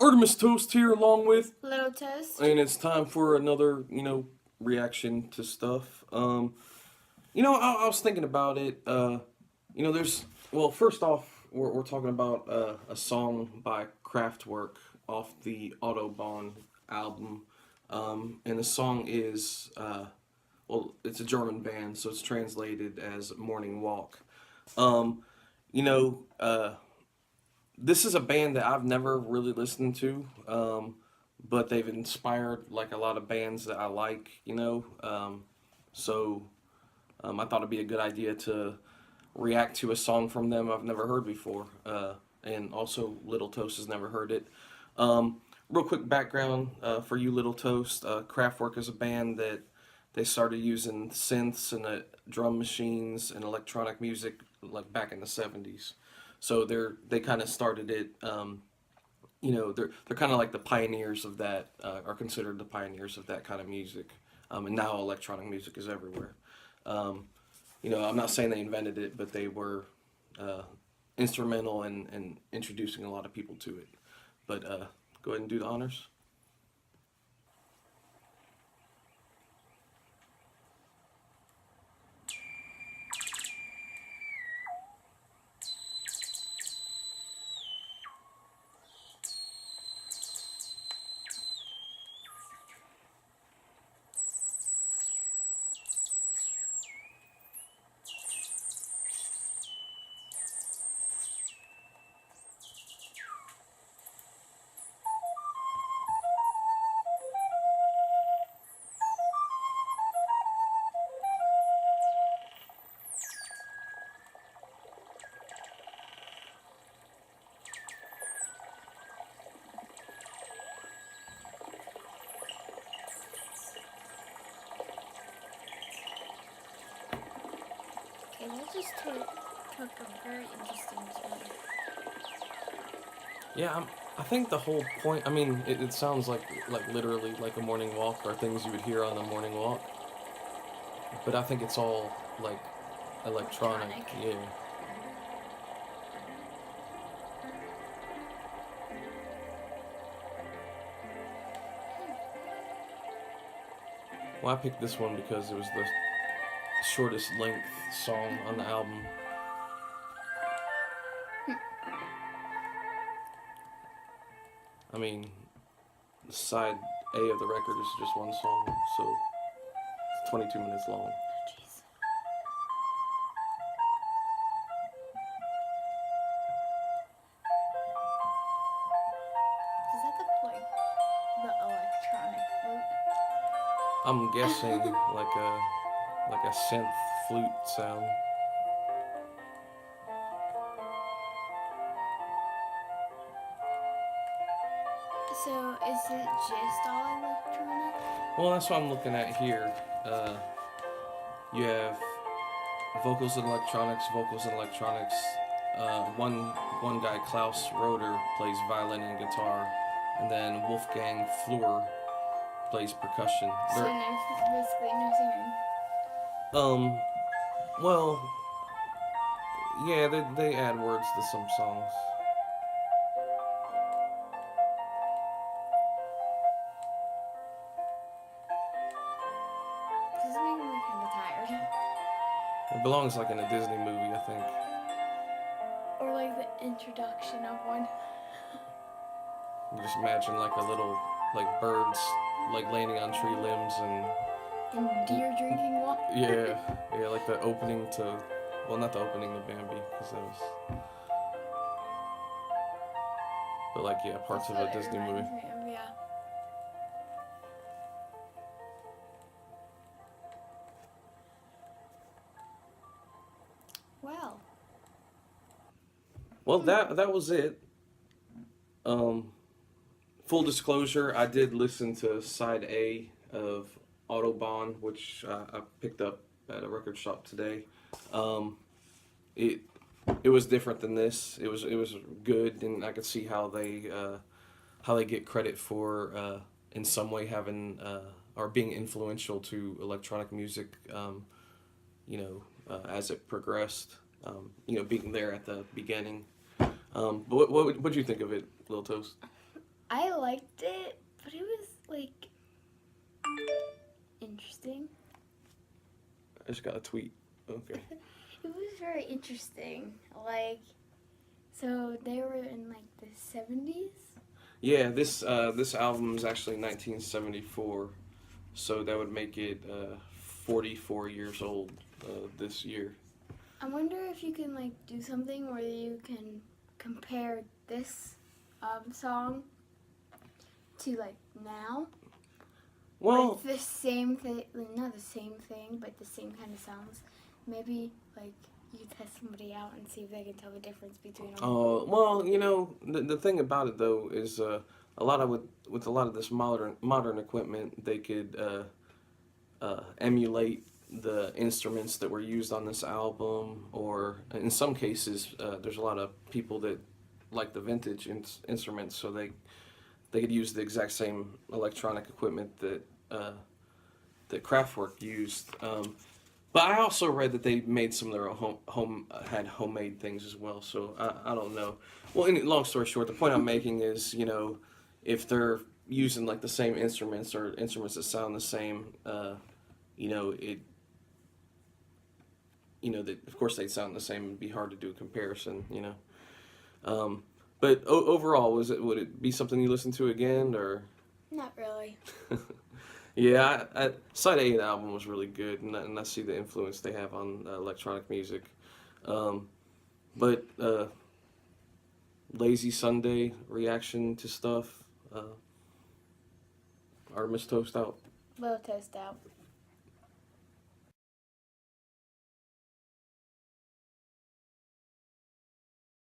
Artemus Toast here, along with, Little Toast. and it's time for another, reaction to stuff. I was thinking about it. First off, we're talking about a song by Kraftwerk off the Autobahn album, and the song is, it's a German band, so it's translated as Morning Walk. Um, you know, uh, this is a band that I've never really listened to, but they've inspired like a lot of bands that I like. I thought it'd be a good idea to react to a song from them I've never heard before, and also Little Toast has never heard it. Real quick background for you, Little Toast. Kraftwerk is a band that they started using synths and drum machines and electronic music like back in the '70s. So they kind of started it. They're kind of like the pioneers of that, are considered the pioneers of that kind of music. And now electronic music is everywhere. I'm not saying they invented it, but they were uh, instrumental in introducing a lot of people to it. But go ahead and do the honors. Okay, that just took a very interesting turn. Yeah, I think the whole point. I mean, it sounds like literally like a morning walk or things you would hear on a morning walk. But I think it's all like electronic. Electronic. Yeah. Well, I picked this one because it was the shortest length song on the album. I mean, side A of the record is just one song, so it's 22 minutes long. Jeez. Is that the electronic flute? I'm guessing like a synth flute sound. So is it just all electronic? Well, that's what I'm looking at here. You have vocals and electronics. One guy, Klaus Roeder, plays violin and guitar, and then Wolfgang Fleur plays percussion. So basically no singing. Um, well, yeah, they add words to some songs. This is making me kind of tired. It belongs like in a Disney movie, I think. Or like the introduction of one. You just imagine like a little like birds like landing on tree limbs and And deer drinking water. yeah, like the opening to, well, not the opening to Bambi because that was, but like yeah, parts That's of a what it Disney movie. reminds me of, yeah. Well. Well, that was it. Um, Full disclosure, I did listen to side A of Autobahn, which I picked up at a record shop today. Um, it it was different than this. It was good, and I could see how they get credit for in some way having or being influential to electronic music. As it progressed. Being there at the beginning. But what do you think of it, Lil Toast? I liked it, but it was like interesting. I just got a tweet. Okay. It was very interesting. Like, so they were in like the 70s. Yeah, this album is actually 1974, so that would make it 44 years old this year. I wonder if you can like do something where you can compare this song to like now. Well, Like the same thing, not the same thing, but the same kind of sounds. Maybe like you could test somebody out and see if they can tell the difference between them. well, you know, the thing about it though is a lot of with a lot of this modern equipment, they could emulate the instruments that were used on this album, or in some cases, there's a lot of people that like the vintage instruments, so they could use the exact same electronic equipment that Kraftwerk used. But I also read that they made some of their own had homemade things as well. So I don't know. Well, long story short, the point I'm making is, you know, if they're using like the same instruments or instruments that sound the same, you know, that of course they sound the same. It'd be hard to do a comparison, you know. But overall, would it be something you listen to again, or? Not really. Yeah, Side A of the album was really good, and I see the influence they have on electronic music. But Lazy Sunday reaction to stuff, Artemus toast out. Little toast out.